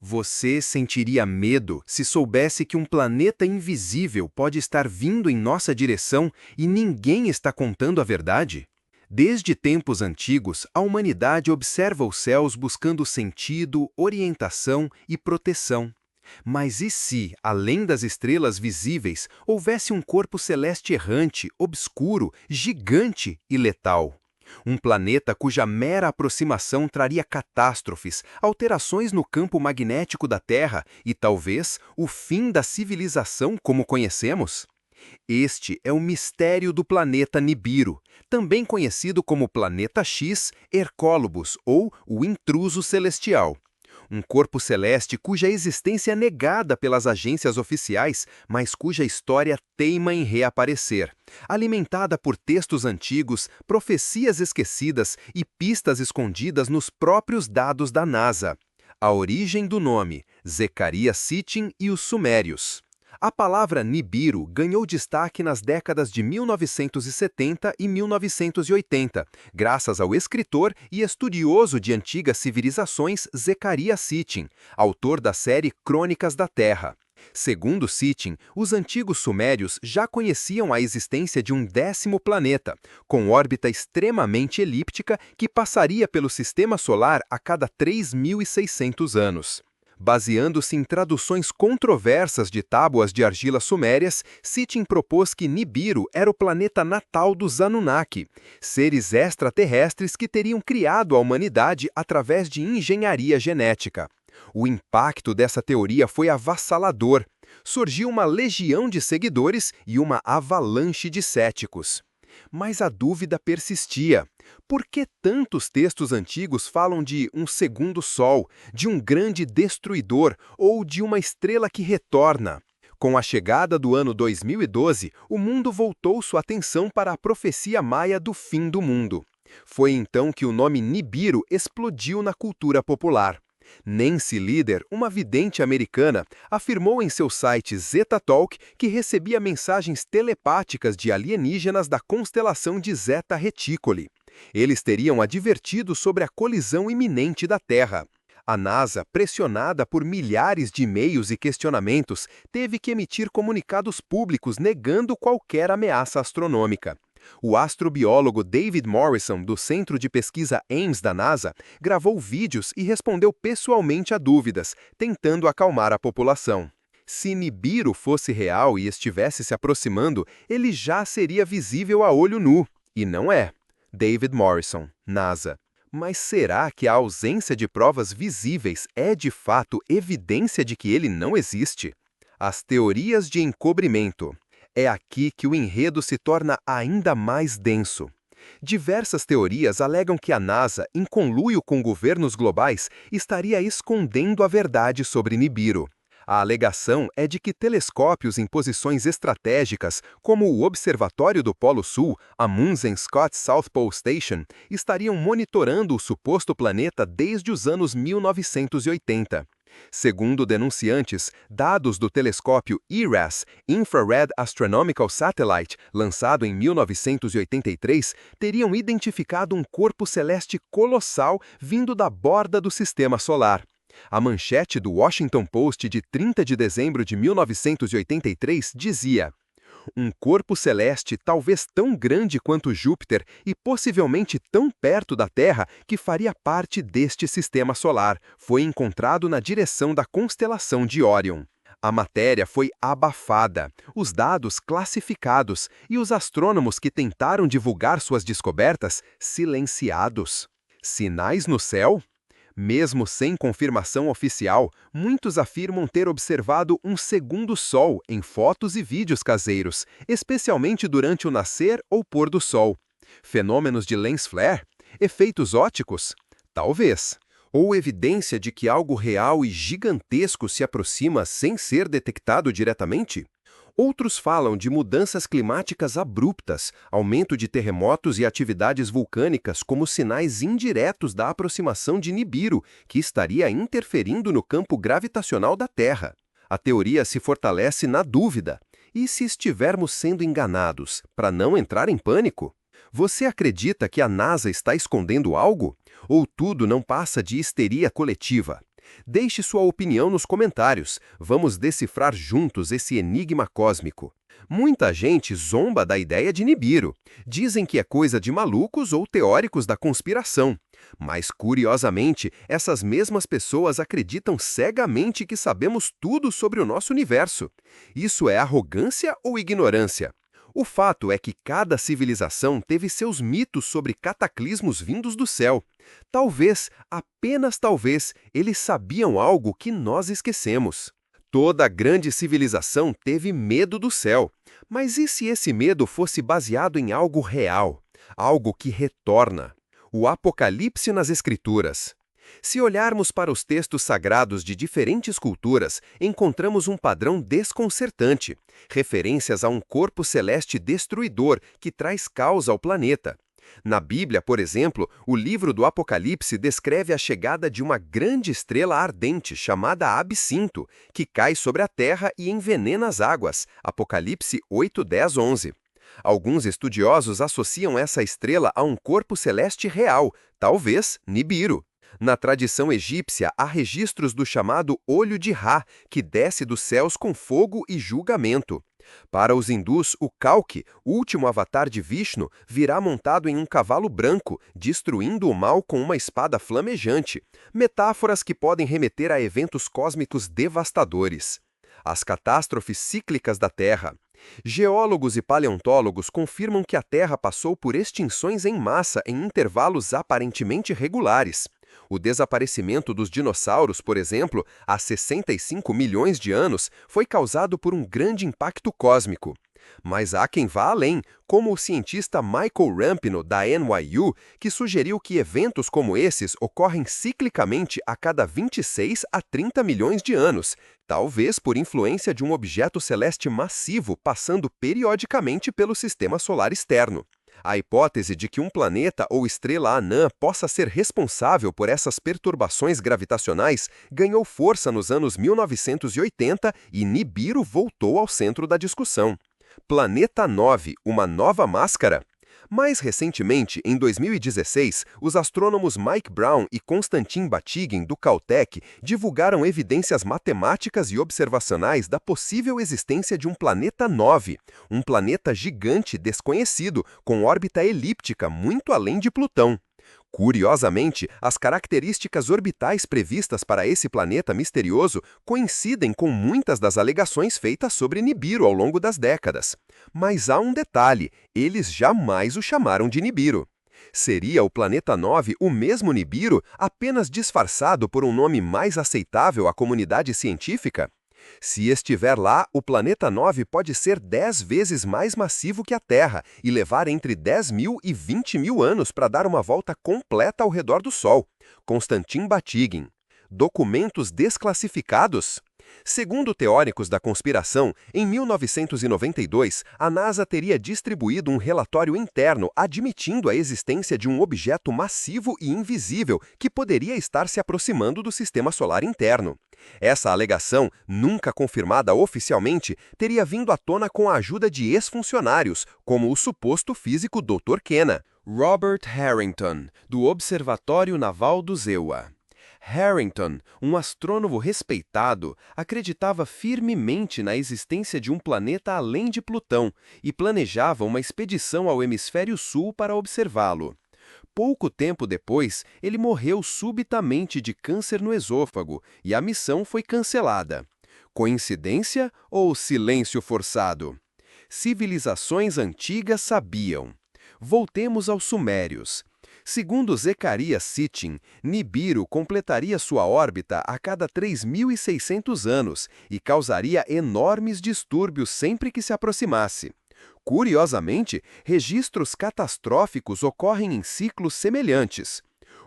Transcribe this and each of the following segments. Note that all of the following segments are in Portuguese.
Você sentiria medo se soubesse que um planeta invisível pode estar vindo em nossa direção e ninguém está contando a verdade? Desde tempos antigos, a humanidade observa os céus buscando sentido, orientação e proteção. Mas e se, além das estrelas visíveis, houvesse um corpo celeste errante, obscuro, gigante e letal? Um planeta cuja mera aproximação traria catástrofes, alterações no campo magnético da Terra e, talvez, o fim da civilização como conhecemos? Este é o mistério do planeta Nibiru, também conhecido como Planeta X, Hercólubus ou o Intruso Celestial. Um corpo celeste cuja existência é negada pelas agências oficiais, mas cuja história teima em reaparecer. Alimentada por textos antigos, profecias esquecidas e pistas escondidas nos próprios dados da NASA. A origem do nome: Zecharia Sitchin e os Sumérios. A palavra Nibiru ganhou destaque nas décadas de 1970 e 1980, graças ao escritor e estudioso de antigas civilizações Zecharia Sitchin, autor da série Crônicas da Terra. Segundo Sitchin, os antigos sumérios já conheciam a existência de um 10º planeta, com órbita extremamente elíptica que passaria pelo sistema solar a cada 3.600 anos. Baseando-se em traduções controversas de tábuas de argila sumérias, Sitchin propôs que Nibiru era o planeta natal dos Anunnaki, seres extraterrestres que teriam criado a humanidade através de engenharia genética. O impacto dessa teoria foi avassalador. Surgiu uma legião de seguidores e uma avalanche de céticos. Mas a dúvida persistia. Por que tantos textos antigos falam de um segundo sol, de um grande destruidor ou de uma estrela que retorna? Com a chegada do ano 2012, o mundo voltou sua atenção para a profecia maia do fim do mundo. Foi então que o nome Nibiru explodiu na cultura popular. Nancy Lieder, uma vidente americana, afirmou em seu site Zeta Talk que recebia mensagens telepáticas de alienígenas da constelação de Zeta Reticuli. Eles teriam advertido sobre a colisão iminente da Terra. A NASA, pressionada por milhares de e-mails e questionamentos, teve que emitir comunicados públicos negando qualquer ameaça astronômica. O astrobiólogo David Morrison, do Centro de Pesquisa Ames da NASA, gravou vídeos e respondeu pessoalmente a dúvidas, tentando acalmar a população. Se Nibiru fosse real e estivesse se aproximando, ele já seria visível a olho nu. E não é. David Morrison, NASA. Mas será que a ausência de provas visíveis é de fato evidência de que ele não existe? As teorias de encobrimento. É aqui que o enredo se torna ainda mais denso. Diversas teorias alegam que a NASA, em conluio com governos globais, estaria escondendo a verdade sobre Nibiru. A alegação é de que telescópios em posições estratégicas, como o Observatório do Polo Sul, a Amundsen Scott South Pole Station, estariam monitorando o suposto planeta desde os anos 1980. Segundo denunciantes, dados do telescópio IRAS, Infrared Astronomical Satellite, lançado em 1983, teriam identificado um corpo celeste colossal vindo da borda do sistema solar. A manchete do Washington Post de 30 de dezembro de 1983 dizia: um corpo celeste talvez tão grande quanto Júpiter e possivelmente tão perto da Terra que faria parte deste sistema solar, foi encontrado na direção da constelação de Órion. A matéria foi abafada, os dados classificados e os astrônomos que tentaram divulgar suas descobertas silenciados. Sinais no céu? Mesmo sem confirmação oficial, muitos afirmam ter observado um segundo sol em fotos e vídeos caseiros, especialmente durante o nascer ou pôr do sol. Fenômenos de lens flare? Efeitos ópticos? Talvez. Ou evidência de que algo real e gigantesco se aproxima sem ser detectado diretamente? Outros falam de mudanças climáticas abruptas, aumento de terremotos e atividades vulcânicas como sinais indiretos da aproximação de Nibiru, que estaria interferindo no campo gravitacional da Terra. A teoria se fortalece na dúvida. E se estivermos sendo enganados, para não entrar em pânico? Você acredita que a NASA está escondendo algo? Ou tudo não passa de histeria coletiva? Deixe sua opinião nos comentários. Vamos decifrar juntos esse enigma cósmico. Muita gente zomba da ideia de Nibiru. Dizem que é coisa de malucos ou teóricos da conspiração. Mas, curiosamente, essas mesmas pessoas acreditam cegamente que sabemos tudo sobre o nosso universo. Isso é arrogância ou ignorância? O fato é que cada civilização teve seus mitos sobre cataclismos vindos do céu. Talvez, apenas talvez, eles sabiam algo que nós esquecemos. Toda grande civilização teve medo do céu. Mas e se esse medo fosse baseado em algo real? Algo que retorna? O Apocalipse nas Escrituras. Se olharmos para os textos sagrados de diferentes culturas, encontramos um padrão desconcertante, referências a um corpo celeste destruidor que traz caos ao planeta. Na Bíblia, por exemplo, o livro do Apocalipse descreve a chegada de uma grande estrela ardente chamada Absinto, que cai sobre a terra e envenena as águas. Apocalipse 8, 10, 11. Alguns estudiosos associam essa estrela a um corpo celeste real, talvez Nibiru. Na tradição egípcia, há registros do chamado Olho de Ra, que desce dos céus com fogo e julgamento. Para os hindus, o Kalki, último avatar de Vishnu, virá montado em um cavalo branco, destruindo o mal com uma espada flamejante. Metáforas que podem remeter a eventos cósmicos devastadores. As catástrofes cíclicas da Terra. Geólogos e paleontólogos confirmam que a Terra passou por extinções em massa em intervalos aparentemente regulares. O desaparecimento dos dinossauros, por exemplo, há 65 milhões de anos, foi causado por um grande impacto cósmico. Mas há quem vá além, como o cientista Michael Rampino, da NYU, que sugeriu que eventos como esses ocorrem ciclicamente a cada 26 a 30 milhões de anos, talvez por influência de um objeto celeste massivo passando periodicamente pelo sistema solar externo. A hipótese de que um planeta ou estrela anã possa ser responsável por essas perturbações gravitacionais ganhou força nos anos 1980 e Nibiru voltou ao centro da discussão. Planeta 9, uma nova máscara? Mais recentemente, em 2016, os astrônomos Mike Brown e Konstantin Batygin, do Caltech, divulgaram evidências matemáticas e observacionais da possível existência de um planeta 9, um planeta gigante desconhecido, com órbita elíptica muito além de Plutão. Curiosamente, as características orbitais previstas para esse planeta misterioso coincidem com muitas das alegações feitas sobre Nibiru ao longo das décadas. Mas há um detalhe: eles jamais o chamaram de Nibiru. Seria o planeta 9 o mesmo Nibiru, apenas disfarçado por um nome mais aceitável à comunidade científica? Se estiver lá, o planeta 9 pode ser 10 vezes mais massivo que a Terra e levar entre 10 mil e 20 mil anos para dar uma volta completa ao redor do Sol. Konstantin Batygin. Documentos desclassificados? Segundo teóricos da conspiração, em 1992, a NASA teria distribuído um relatório interno admitindo a existência de um objeto massivo e invisível que poderia estar se aproximando do sistema solar interno. Essa alegação, nunca confirmada oficialmente, teria vindo à tona com a ajuda de ex-funcionários, como o suposto físico Dr. Kenna. Robert Harrington, do Observatório Naval do Zewa. Harrington, um astrônomo respeitado, acreditava firmemente na existência de um planeta além de Plutão e planejava uma expedição ao hemisfério sul para observá-lo. Pouco tempo depois, ele morreu subitamente de câncer no esôfago e a missão foi cancelada. Coincidência ou silêncio forçado? Civilizações antigas sabiam. Voltemos aos sumérios. Segundo Zecharia Sitchin, Nibiru completaria sua órbita a cada 3.600 anos e causaria enormes distúrbios sempre que se aproximasse. Curiosamente, registros catastróficos ocorrem em ciclos semelhantes.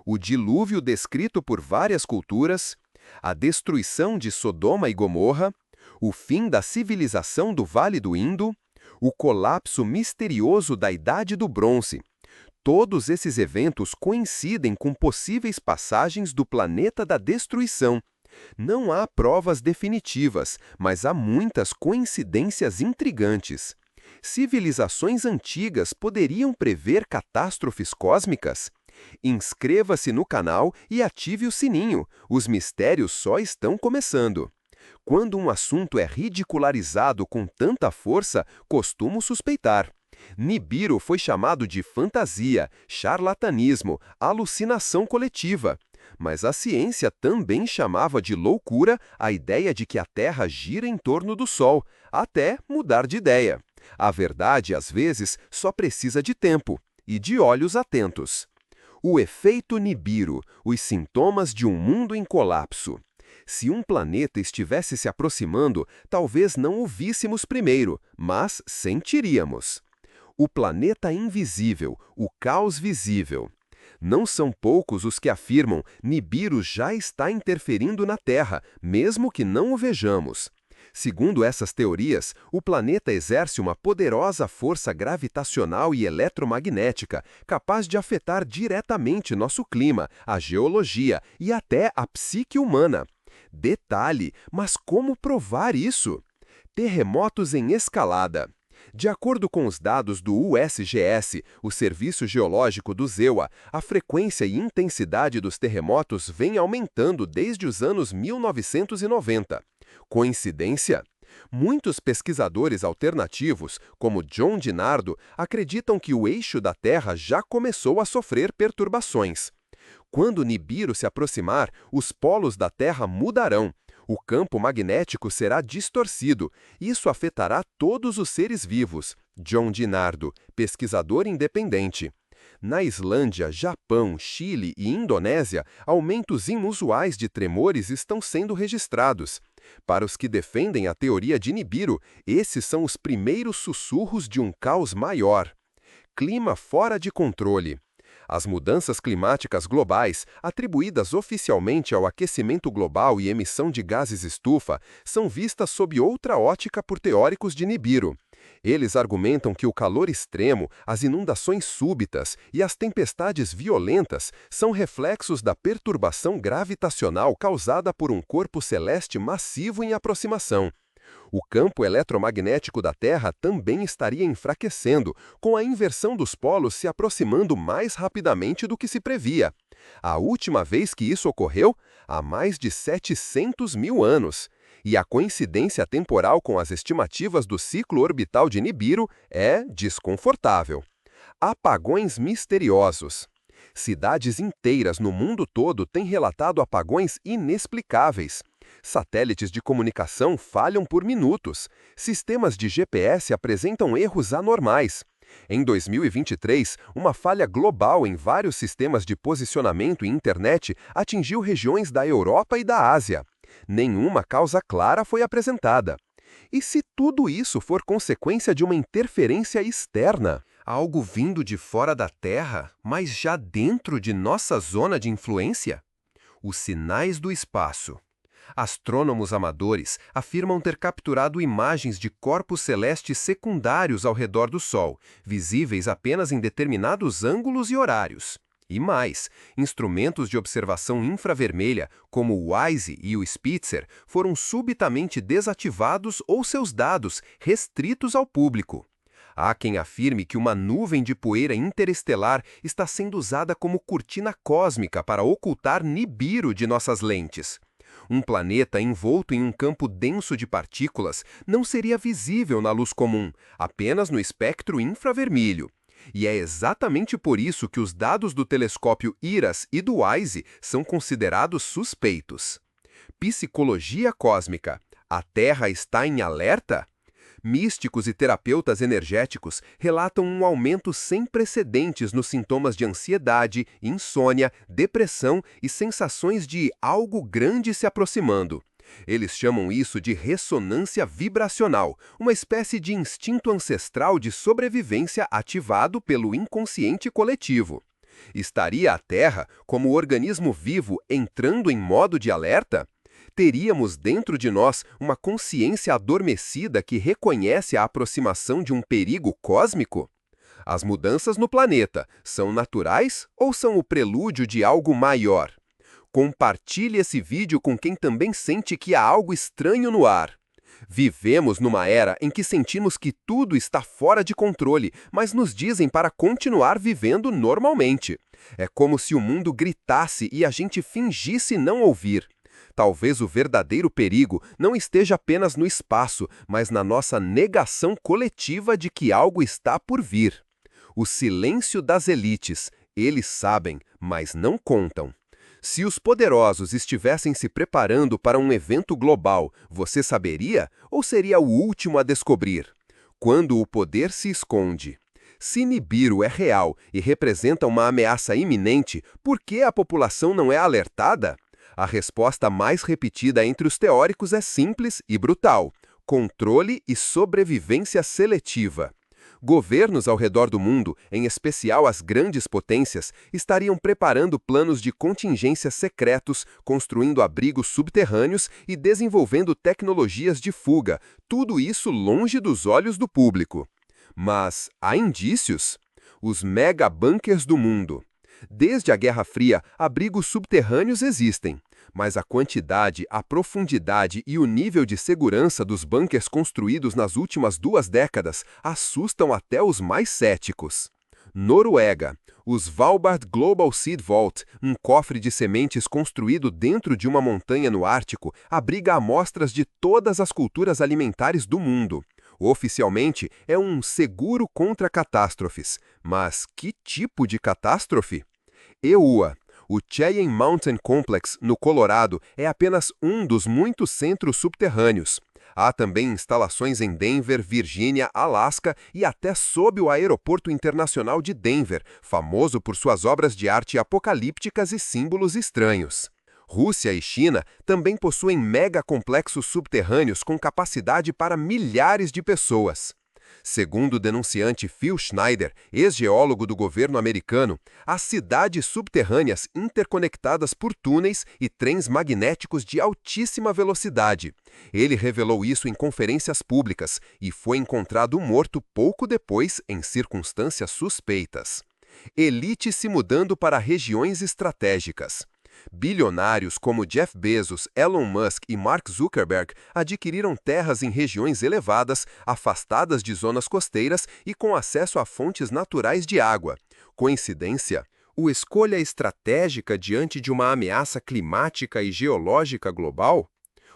O dilúvio descrito por várias culturas, a destruição de Sodoma e Gomorra, o fim da civilização do Vale do Indo, o colapso misterioso da Idade do Bronze. Todos esses eventos coincidem com possíveis passagens do planeta da destruição. Não há provas definitivas, mas há muitas coincidências intrigantes. Civilizações antigas poderiam prever catástrofes cósmicas? Inscreva-se no canal e ative o sininho. Os mistérios só estão começando. Quando um assunto é ridicularizado com tanta força, costumo suspeitar. Nibiru foi chamado de fantasia, charlatanismo, alucinação coletiva. Mas a ciência também chamava de loucura a ideia de que a Terra gira em torno do Sol, até mudar de ideia. A verdade, às vezes, só precisa de tempo e de olhos atentos. O efeito Nibiru, os sintomas de um mundo em colapso. Se um planeta estivesse se aproximando, talvez não o víssemos primeiro, mas sentiríamos. O planeta invisível, o caos visível. Não são poucos os que afirmam Nibiru já está interferindo na Terra, mesmo que não o vejamos. Segundo essas teorias, o planeta exerce uma poderosa força gravitacional e eletromagnética capaz de afetar diretamente nosso clima, a geologia e até a psique humana. Detalhe, mas como provar isso? Terremotos em escalada. De acordo com os dados do USGS, o Serviço Geológico do ZEUA, a frequência e intensidade dos terremotos vem aumentando desde os anos 1990. Coincidência? Muitos pesquisadores alternativos, como John DiNardo, acreditam que o eixo da Terra já começou a sofrer perturbações. Quando Nibiru se aproximar, os polos da Terra mudarão. O campo magnético será distorcido. Isso afetará todos os seres vivos. John DiNardo, pesquisador independente. Na Islândia, Japão, Chile e Indonésia, aumentos inusuais de tremores estão sendo registrados. Para os que defendem a teoria de Nibiru, esses são os primeiros sussurros de um caos maior. Clima fora de controle. As mudanças climáticas globais, atribuídas oficialmente ao aquecimento global e emissão de gases estufa, são vistas sob outra ótica por teóricos de Nibiru. Eles argumentam que o calor extremo, as inundações súbitas e as tempestades violentas são reflexos da perturbação gravitacional causada por um corpo celeste massivo em aproximação. O campo eletromagnético da Terra também estaria enfraquecendo, com a inversão dos polos se aproximando mais rapidamente do que se previa. A última vez que isso ocorreu, há mais de 700 mil anos. E a coincidência temporal com as estimativas do ciclo orbital de Nibiru é desconfortável. Apagões misteriosos. Cidades inteiras no mundo todo têm relatado apagões inexplicáveis. Satélites de comunicação falham por minutos. Sistemas de GPS apresentam erros anormais. Em 2023, uma falha global em vários sistemas de posicionamento e internet atingiu regiões da Europa e da Ásia. Nenhuma causa clara foi apresentada. E se tudo isso for consequência de uma interferência externa? Algo vindo de fora da Terra, mas já dentro de nossa zona de influência? Os sinais do espaço. Astrônomos amadores afirmam ter capturado imagens de corpos celestes secundários ao redor do Sol, visíveis apenas em determinados ângulos e horários. E mais, instrumentos de observação infravermelha, como o WISE e o Spitzer, foram subitamente desativados ou seus dados restritos ao público. Há quem afirme que uma nuvem de poeira interestelar está sendo usada como cortina cósmica para ocultar Nibiru de nossas lentes. Um planeta envolto em um campo denso de partículas não seria visível na luz comum, apenas no espectro infravermelho. E é exatamente por isso que os dados do telescópio IRAS e do WISE são considerados suspeitos. Psicologia cósmica. A Terra está em alerta? Místicos e terapeutas energéticos relatam um aumento sem precedentes nos sintomas de ansiedade, insônia, depressão e sensações de algo grande se aproximando. Eles chamam isso de ressonância vibracional, uma espécie de instinto ancestral de sobrevivência ativado pelo inconsciente coletivo. Estaria a Terra, como organismo vivo, entrando em modo de alerta? Teríamos dentro de nós uma consciência adormecida que reconhece a aproximação de um perigo cósmico? As mudanças no planeta são naturais ou são o prelúdio de algo maior? Compartilhe esse vídeo com quem também sente que há algo estranho no ar. Vivemos numa era em que sentimos que tudo está fora de controle, mas nos dizem para continuar vivendo normalmente. É como se o mundo gritasse e a gente fingisse não ouvir. Talvez o verdadeiro perigo não esteja apenas no espaço, mas na nossa negação coletiva de que algo está por vir. O silêncio das elites. Eles sabem, mas não contam. Se os poderosos estivessem se preparando para um evento global, você saberia ou seria o último a descobrir? Quando o poder se esconde. Se Nibiru é real e representa uma ameaça iminente, por que a população não é alertada? A resposta mais repetida entre os teóricos é simples e brutal: controle e sobrevivência seletiva. Governos ao redor do mundo, em especial as grandes potências, estariam preparando planos de contingência secretos, construindo abrigos subterrâneos e desenvolvendo tecnologias de fuga, tudo isso longe dos olhos do público. Mas há indícios? Os mega-bunkers do mundo. Desde a Guerra Fria, abrigos subterrâneos existem. Mas a quantidade, a profundidade e o nível de segurança dos bunkers construídos nas últimas 2 décadas assustam até os mais céticos. Noruega. O Svalbard Global Seed Vault, um cofre de sementes construído dentro de uma montanha no Ártico, abriga amostras de todas as culturas alimentares do mundo. Oficialmente, é um seguro contra catástrofes. Mas que tipo de catástrofe? EUA. O Cheyenne Mountain Complex, no Colorado, é apenas um dos muitos centros subterrâneos. Há também instalações em Denver, Virgínia, Alasca e até sob o Aeroporto Internacional de Denver, famoso por suas obras de arte apocalípticas e símbolos estranhos. Rússia e China também possuem megacomplexos subterrâneos com capacidade para milhares de pessoas. Segundo o denunciante Phil Schneider, ex-geólogo do governo americano, há cidades subterrâneas interconectadas por túneis e trens magnéticos de altíssima velocidade. Ele revelou isso em conferências públicas e foi encontrado morto pouco depois em circunstâncias suspeitas. Elite se mudando para regiões estratégicas. Bilionários como Jeff Bezos, Elon Musk e Mark Zuckerberg adquiriram terras em regiões elevadas, afastadas de zonas costeiras e com acesso a fontes naturais de água. Coincidência? O escolha estratégica diante de uma ameaça climática e geológica global?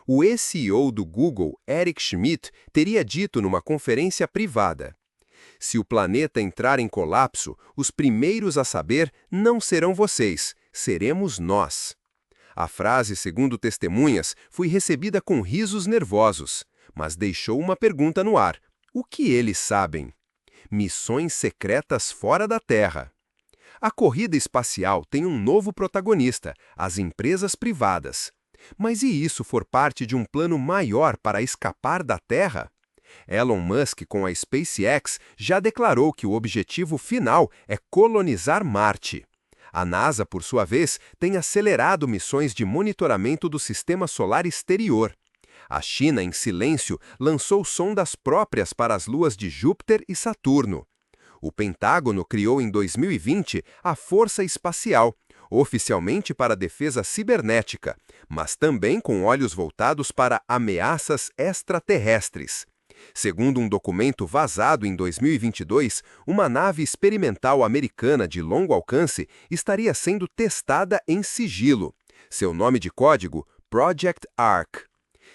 O ex-CEO do Google, Eric Schmidt, teria dito numa conferência privada: se o planeta entrar em colapso, os primeiros a saber não serão vocês, seremos nós. A frase, segundo testemunhas, foi recebida com risos nervosos, mas deixou uma pergunta no ar: o que eles sabem? Missões secretas fora da Terra. A corrida espacial tem um novo protagonista: as empresas privadas. Mas e isso for parte de um plano maior para escapar da Terra? Elon Musk, com a SpaceX, já declarou que o objetivo final é colonizar Marte. A NASA, por sua vez, tem acelerado missões de monitoramento do sistema solar exterior. A China, em silêncio, lançou sondas próprias para as luas de Júpiter e Saturno. O Pentágono criou em 2020 a Força Espacial, oficialmente para a defesa cibernética, mas também com olhos voltados para ameaças extraterrestres. Segundo um documento vazado em 2022, uma nave experimental americana de longo alcance estaria sendo testada em sigilo. Seu nome de código, Project Ark.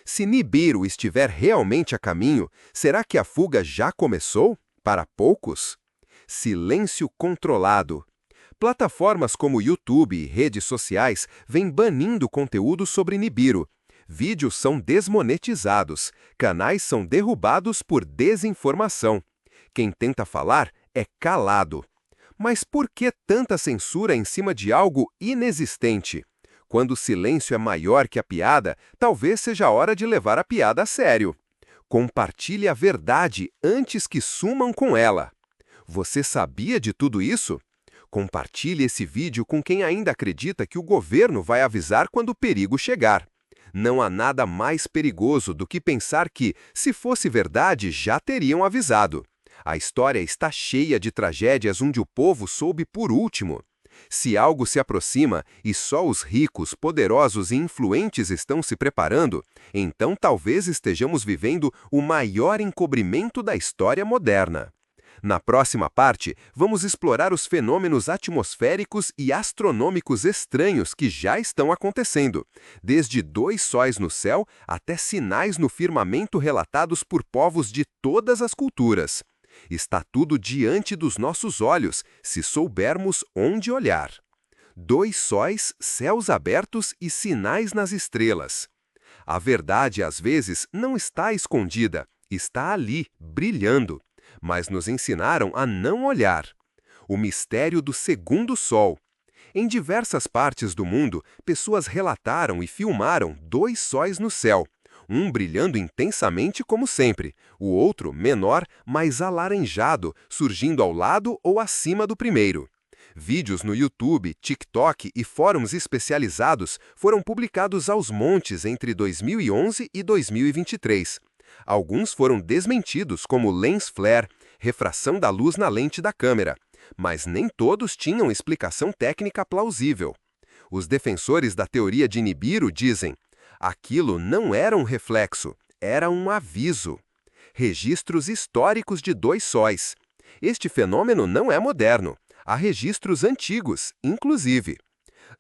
Se Nibiru estiver realmente a caminho, será que a fuga já começou? Para poucos? Silêncio controlado. Plataformas como YouTube e redes sociais vêm banindo conteúdo sobre Nibiru. Vídeos são desmonetizados, canais são derrubados por desinformação. Quem tenta falar é calado. Mas por que tanta censura em cima de algo inexistente? Quando o silêncio é maior que a piada, talvez seja a hora de levar a piada a sério. Compartilhe a verdade antes que sumam com ela. Você sabia de tudo isso? Compartilhe esse vídeo com quem ainda acredita que o governo vai avisar quando o perigo chegar. Não há nada mais perigoso do que pensar que, se fosse verdade, já teriam avisado. A história está cheia de tragédias onde o povo soube por último. Se algo se aproxima e só os ricos, poderosos e influentes estão se preparando, então talvez estejamos vivendo o maior encobrimento da história moderna. Na próxima parte, vamos explorar os fenômenos atmosféricos e astronômicos estranhos que já estão acontecendo, desde dois sóis no céu até sinais no firmamento relatados por povos de todas as culturas. Está tudo diante dos nossos olhos, se soubermos onde olhar. Dois sóis, céus abertos e sinais nas estrelas. A verdade, às vezes, não está escondida, está ali, brilhando. Mas nos ensinaram a não olhar. O mistério do segundo sol. Em diversas partes do mundo, pessoas relataram e filmaram dois sóis no céu, um brilhando intensamente como sempre, o outro menor, mais alaranjado, surgindo ao lado ou acima do primeiro. Vídeos no YouTube, TikTok e fóruns especializados foram publicados aos montes entre 2011 e 2023. Alguns foram desmentidos como lens flare, refração da luz na lente da câmera, mas nem todos tinham explicação técnica plausível. Os defensores da teoria de Nibiru dizem: aquilo não era um reflexo, era um aviso. Registros históricos de dois sóis. Este fenômeno não é moderno. Há registros antigos, inclusive.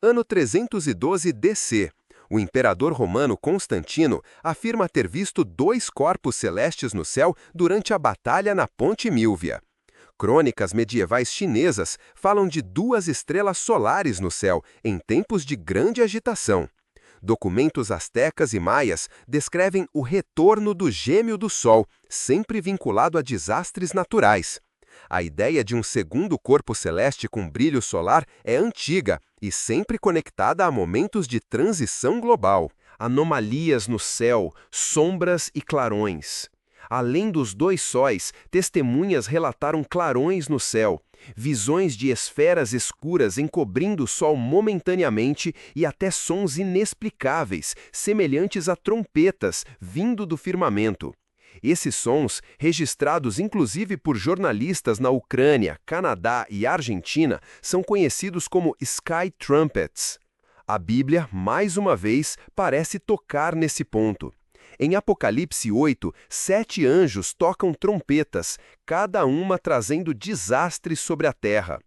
Ano 312 DC. O imperador romano Constantino afirma ter visto dois corpos celestes no céu durante a batalha na Ponte Milvia. Crônicas medievais chinesas falam de duas estrelas solares no céu, em tempos de grande agitação. Documentos astecas e maias descrevem o retorno do gêmeo do Sol, sempre vinculado a desastres naturais. A ideia de um segundo corpo celeste com brilho solar é antiga e sempre conectada a momentos de transição global. Anomalias no céu, sombras e clarões. Além dos dois sóis, testemunhas relataram clarões no céu, visões de esferas escuras encobrindo o sol momentaneamente e até sons inexplicáveis, semelhantes a trompetas, vindo do firmamento. Esses sons, registrados inclusive por jornalistas na Ucrânia, Canadá e Argentina, são conhecidos como Sky Trumpets. A Bíblia, mais uma vez, parece tocar nesse ponto. Em Apocalipse 8, 7 anjos tocam trompetas, cada uma trazendo desastres sobre a terra.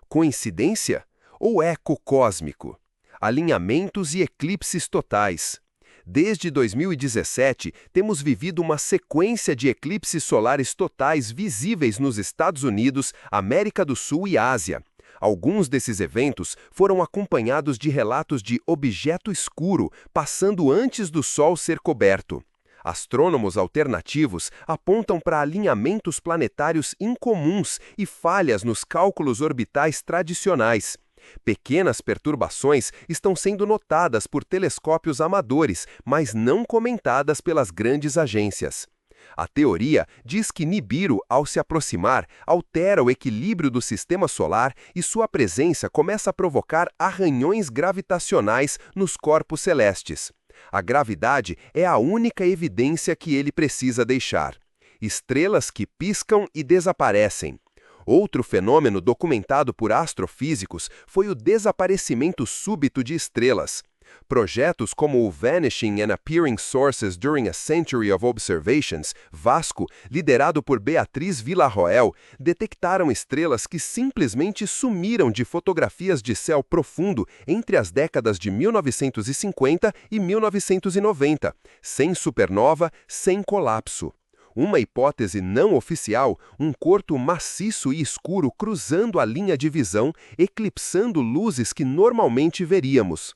Coincidência? Ou eco cósmico? Alinhamentos e eclipses totais. Desde 2017, temos vivido uma sequência de eclipses solares totais visíveis nos Estados Unidos, América do Sul e Ásia. Alguns desses eventos foram acompanhados de relatos de objeto escuro passando antes do Sol ser coberto. Astrônomos alternativos apontam para alinhamentos planetários incomuns e falhas nos cálculos orbitais tradicionais. Pequenas perturbações estão sendo notadas por telescópios amadores, mas não comentadas pelas grandes agências. A teoria diz que Nibiru, ao se aproximar, altera o equilíbrio do sistema solar e sua presença começa a provocar arranhões gravitacionais nos corpos celestes. A gravidade é a única evidência que ele precisa deixar. Estrelas que piscam e desaparecem. Outro fenômeno documentado por astrofísicos foi o desaparecimento súbito de estrelas. Projetos como o Vanishing and Appearing Sources During a Century of Observations, VASCO, liderado por Beatriz Villarroel, detectaram estrelas que simplesmente sumiram de fotografias de céu profundo entre as décadas de 1950 e 1990, sem supernova, sem colapso. Uma hipótese não oficial, um corpo maciço e escuro cruzando a linha de visão, eclipsando luzes que normalmente veríamos.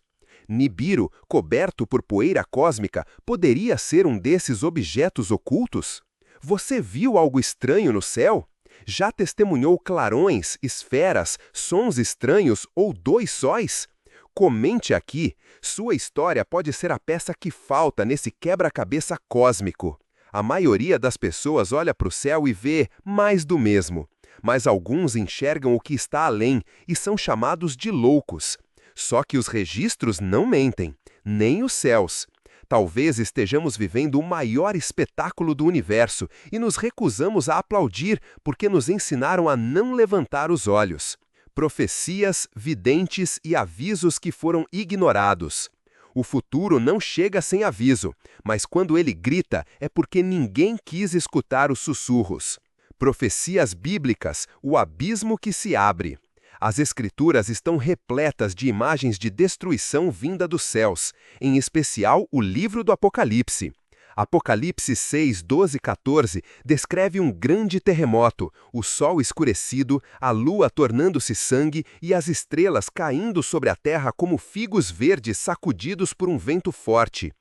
Nibiru, coberto por poeira cósmica, poderia ser um desses objetos ocultos? Você viu algo estranho no céu? Já testemunhou clarões, esferas, sons estranhos ou dois sóis? Comente aqui. Sua história pode ser a peça que falta nesse quebra-cabeça cósmico. A maioria das pessoas olha para o céu e vê mais do mesmo. Mas alguns enxergam o que está além e são chamados de loucos. Só que os registros não mentem, nem os céus. Talvez estejamos vivendo o maior espetáculo do universo e nos recusamos a aplaudir porque nos ensinaram a não levantar os olhos. Profecias, videntes e avisos que foram ignorados. O futuro não chega sem aviso, mas quando ele grita é porque ninguém quis escutar os sussurros. Profecias bíblicas, o abismo que se abre. As Escrituras estão repletas de imagens de destruição vinda dos céus, em especial o livro do Apocalipse. Apocalipse 6, 12 e 14 descreve um grande terremoto, o sol escurecido, a lua tornando-se sangue e as estrelas caindo sobre a terra como figos verdes sacudidos por um vento forte.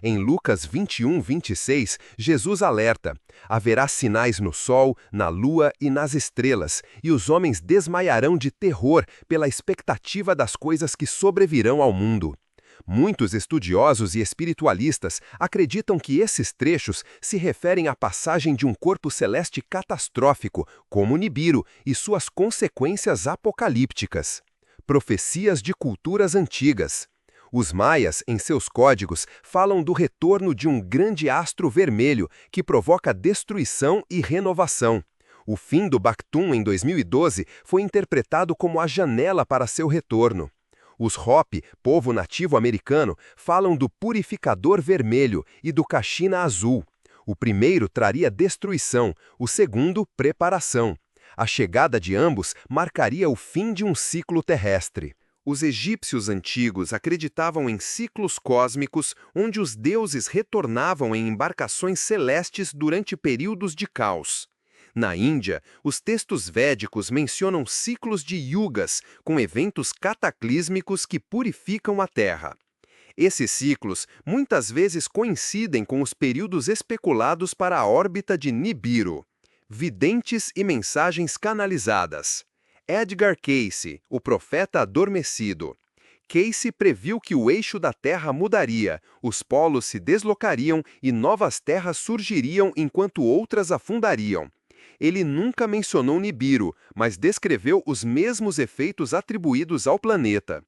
Em Lucas 21, 26, Jesus alerta: haverá sinais no sol, na lua e nas estrelas, e os homens desmaiarão de terror pela expectativa das coisas que sobrevirão ao mundo. Muitos estudiosos e espiritualistas acreditam que esses trechos se referem à passagem de um corpo celeste catastrófico, como Nibiru, e suas consequências apocalípticas. Profecias de culturas antigas. Os maias, em seus códigos, falam do retorno de um grande astro vermelho que provoca destruição e renovação. O fim do Bactum em 2012 foi interpretado como a janela para seu retorno. Os Hopi, povo nativo americano, falam do purificador vermelho e do Kachina azul. O primeiro traria destruição, o segundo, preparação. A chegada de ambos marcaria o fim de um ciclo terrestre. Os egípcios antigos acreditavam em ciclos cósmicos onde os deuses retornavam em embarcações celestes durante períodos de caos. Na Índia, os textos védicos mencionam ciclos de yugas, com eventos cataclísmicos que purificam a Terra. Esses ciclos muitas vezes coincidem com os períodos especulados para a órbita de Nibiru. Videntes e mensagens canalizadas. Edgar Cayce, o profeta adormecido. Cayce previu que o eixo da Terra mudaria, os polos se deslocariam e novas terras surgiriam enquanto outras afundariam. Ele nunca mencionou Nibiru, mas descreveu os mesmos efeitos atribuídos ao planeta.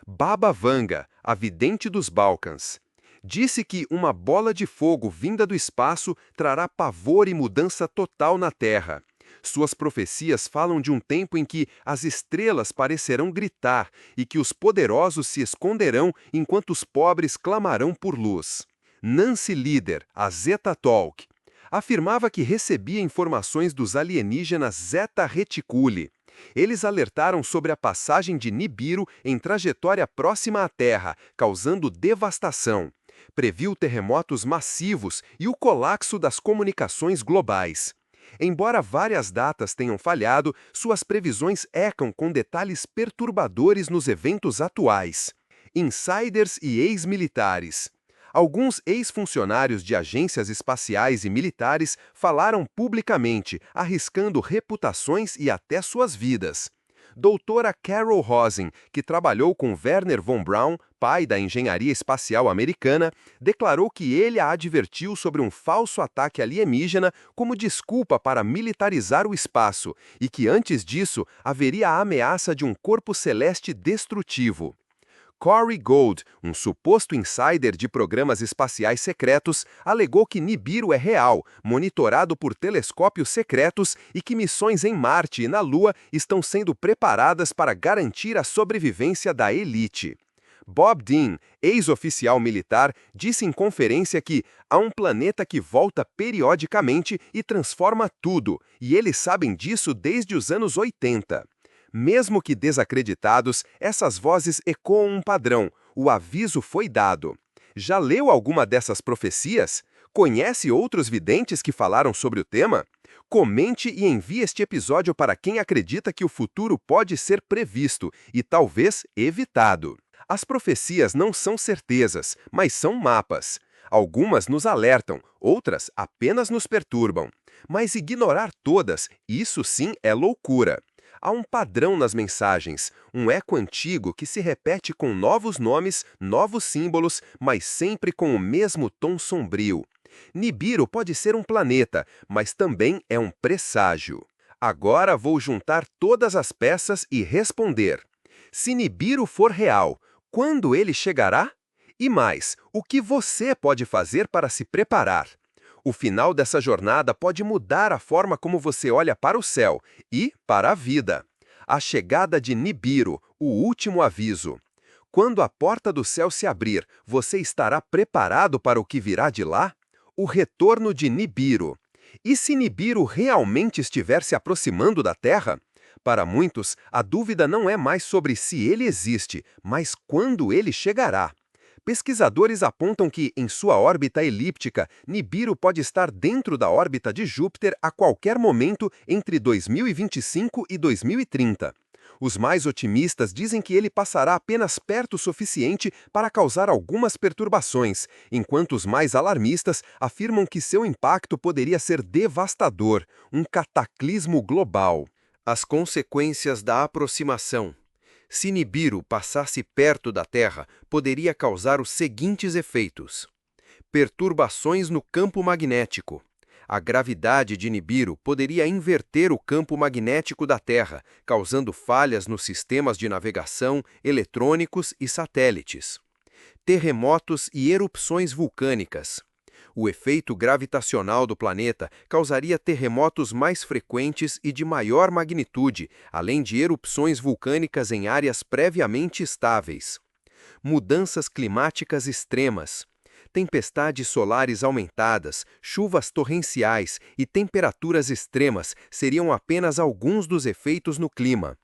Baba Vanga, a vidente dos Balcãs. Disse que uma bola de fogo vinda do espaço trará pavor e mudança total na Terra. Suas profecias falam de um tempo em que as estrelas parecerão gritar e que os poderosos se esconderão enquanto os pobres clamarão por luz. Nancy Lieder, a Zeta Talk. Afirmava que recebia informações dos alienígenas Zeta Reticuli. Eles alertaram sobre a passagem de Nibiru em trajetória próxima à Terra, causando devastação. Previu terremotos massivos e o colapso das comunicações globais. Embora várias datas tenham falhado, suas previsões ecam com detalhes perturbadores nos eventos atuais. Insiders e ex-militares. Alguns ex-funcionários de agências espaciais e militares falaram publicamente, arriscando reputações e até suas vidas. Doutora Carol Rosin, que trabalhou com Wernher von Braun, pai da engenharia espacial americana, declarou que ele a advertiu sobre um falso ataque alienígena como desculpa para militarizar o espaço e que antes disso haveria a ameaça de um corpo celeste destrutivo. Corey Gold, um suposto insider de programas espaciais secretos, alegou que Nibiru é real, monitorado por telescópios secretos e que missões em Marte e na Lua estão sendo preparadas para garantir a sobrevivência da elite. Bob Dean, ex-oficial militar, disse em conferência que há um planeta que volta periodicamente e transforma tudo, e eles sabem disso desde os anos 80. Mesmo que desacreditados, essas vozes ecoam um padrão. O aviso foi dado. Já leu alguma dessas profecias? Conhece outros videntes que falaram sobre o tema? Comente e envie este episódio para quem acredita que o futuro pode ser previsto e talvez evitado. As profecias não são certezas, mas são mapas. Algumas nos alertam, outras apenas nos perturbam. Mas ignorar todas, isso sim é loucura. Há um padrão nas mensagens, um eco antigo que se repete com novos nomes, novos símbolos, mas sempre com o mesmo tom sombrio. Nibiru pode ser um planeta, mas também é um presságio. Agora vou juntar todas as peças e responder. Se Nibiru for real, quando ele chegará? E mais, o que você pode fazer para se preparar? O final dessa jornada pode mudar a forma como você olha para o céu e para a vida. A chegada de Nibiru, o último aviso. Quando a porta do céu se abrir, você estará preparado para o que virá de lá? O retorno de Nibiru. E se Nibiru realmente estiver se aproximando da Terra? Para muitos, a dúvida não é mais sobre se ele existe, mas quando ele chegará. Pesquisadores apontam que, em sua órbita elíptica, Nibiru pode estar dentro da órbita de Júpiter a qualquer momento entre 2025 e 2030. Os mais otimistas dizem que ele passará apenas perto o suficiente para causar algumas perturbações, enquanto os mais alarmistas afirmam que seu impacto poderia ser devastador, um cataclismo global. As consequências da aproximação. Se Nibiru passasse perto da Terra, poderia causar os seguintes efeitos: perturbações no campo magnético. A gravidade de Nibiru poderia inverter o campo magnético da Terra, causando falhas nos sistemas de navegação, eletrônicos e satélites. Terremotos e erupções vulcânicas. O efeito gravitacional do planeta causaria terremotos mais frequentes e de maior magnitude, além de erupções vulcânicas em áreas previamente estáveis. Mudanças climáticas extremas. Tempestades solares aumentadas, chuvas torrenciais e temperaturas extremas seriam apenas alguns dos efeitos no clima.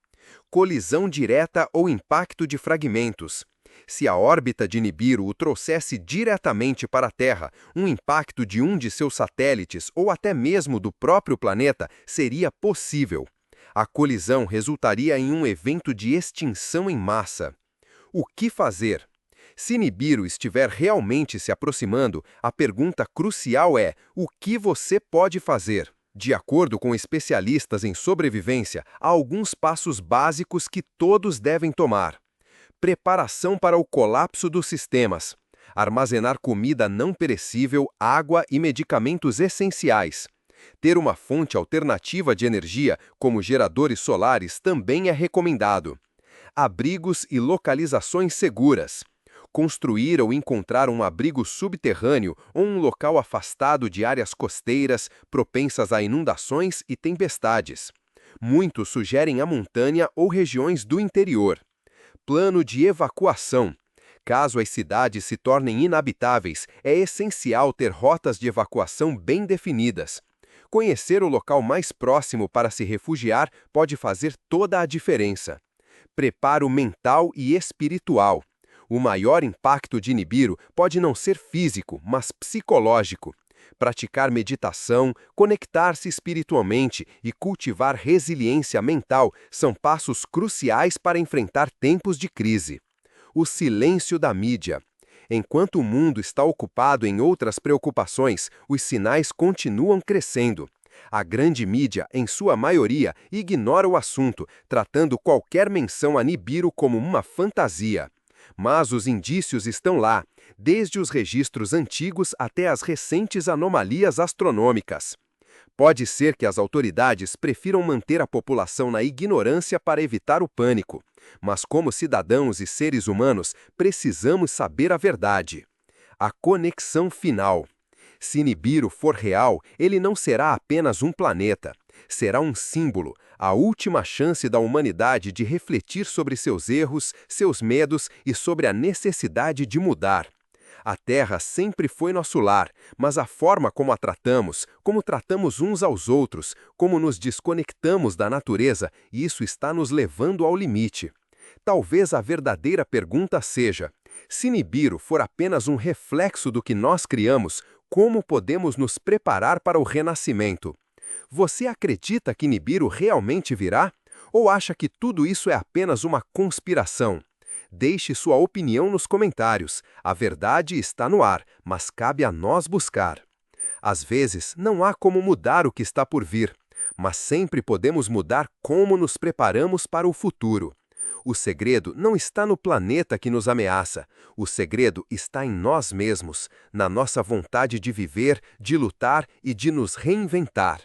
Colisão direta ou impacto de fragmentos. Se a órbita de Nibiru o trouxesse diretamente para a Terra, um impacto de um de seus satélites ou até mesmo do próprio planeta seria possível. A colisão resultaria em um evento de extinção em massa. O que fazer? Se Nibiru estiver realmente se aproximando, a pergunta crucial é: o que você pode fazer? De acordo com especialistas em sobrevivência, há alguns passos básicos que todos devem tomar. Preparação para o colapso dos sistemas. Armazenar comida não perecível, água e medicamentos essenciais. Ter uma fonte alternativa de energia, como geradores solares, também é recomendado. Abrigos e localizações seguras. Construir ou encontrar um abrigo subterrâneo ou um local afastado de áreas costeiras, propensas a inundações e tempestades. Muitos sugerem a montanha ou regiões do interior. Plano de evacuação. Caso as cidades se tornem inabitáveis, é essencial ter rotas de evacuação bem definidas. Conhecer o local mais próximo para se refugiar pode fazer toda a diferença. Preparo mental e espiritual. O maior impacto de Nibiru pode não ser físico, mas psicológico. Praticar meditação, conectar-se espiritualmente e cultivar resiliência mental são passos cruciais para enfrentar tempos de crise. O silêncio da mídia. Enquanto o mundo está ocupado em outras preocupações, os sinais continuam crescendo. A grande mídia, em sua maioria, ignora o assunto, tratando qualquer menção a Nibiru como uma fantasia. Mas os indícios estão lá, desde os registros antigos até as recentes anomalias astronômicas. Pode ser que as autoridades prefiram manter a população na ignorância para evitar o pânico, mas como cidadãos e seres humanos, precisamos saber a verdade. A conexão final. Se Nibiru for real, ele não será apenas um planeta. Será um símbolo, a última chance da humanidade de refletir sobre seus erros, seus medos e sobre a necessidade de mudar. A Terra sempre foi nosso lar, mas a forma como a tratamos, como tratamos uns aos outros, como nos desconectamos da natureza, isso está nos levando ao limite. Talvez a verdadeira pergunta seja: se Nibiru for apenas um reflexo do que nós criamos, como podemos nos preparar para o renascimento? Você acredita que Nibiru realmente virá? Ou acha que tudo isso é apenas uma conspiração? Deixe sua opinião nos comentários. A verdade está no ar, mas cabe a nós buscar. Às vezes, não há como mudar o que está por vir, mas sempre podemos mudar como nos preparamos para o futuro. O segredo não está no planeta que nos ameaça. O segredo está em nós mesmos, na nossa vontade de viver, de lutar e de nos reinventar.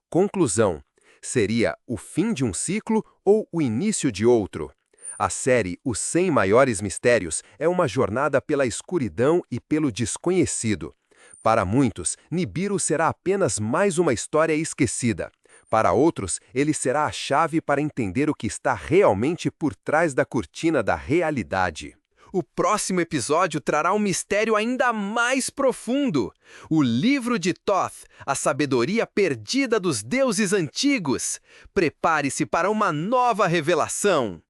Conclusão: seria o fim de um ciclo ou o início de outro? A série Os 100 Maiores Mistérios é uma jornada pela escuridão e pelo desconhecido. Para muitos, Nibiru será apenas mais uma história esquecida. Para outros, ele será a chave para entender o que está realmente por trás da cortina da realidade. O próximo episódio trará um mistério ainda mais profundo. O Livro de Thoth, a sabedoria perdida dos deuses antigos. Prepare-se para uma nova revelação.